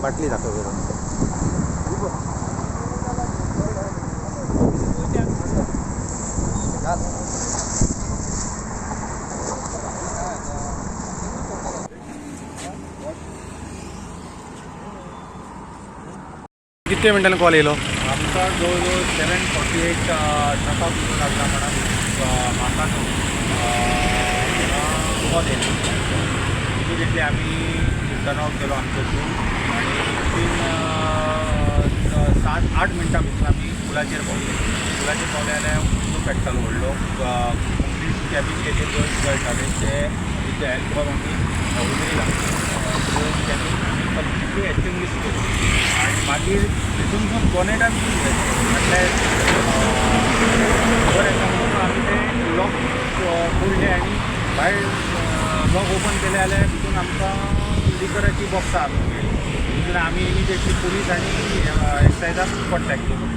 बाटली दाखव किती मिनटांनी कॉल येलो आमचा जवळजवळ 7:48 ट्रका सुरू लागला म्हणून म्हाका कॉल येयलो. इमिडिएटली आम्ही टर्न आउट केलो आमचो आणि विथीन 7-8 मिनटां भितर आमी पुलाचेर पावले. पुलाचेर पावले जाल्यार जो पेट्रोल व्हडलो कंप्लीट कॅबीन तेजेर जळटाले ते विथ एल्कोहॉल आमी उजरी लागले कॅबीन कंप्लिटली एक्सटिंग्वीश केली आणि मागीर तितूनसून बोनेटान म्हटल्यार वर येता म्हणून आमी ते लॉक खोल्ले आनी भायर लॉक ओपन केले जाल्यार तितून आमकां लिकराची बॉक्सां मेळ्ळी. तितून आमी इमिडिएटली पुलीस आनी एक्सायजाक कॉन्टेक्ट केलो.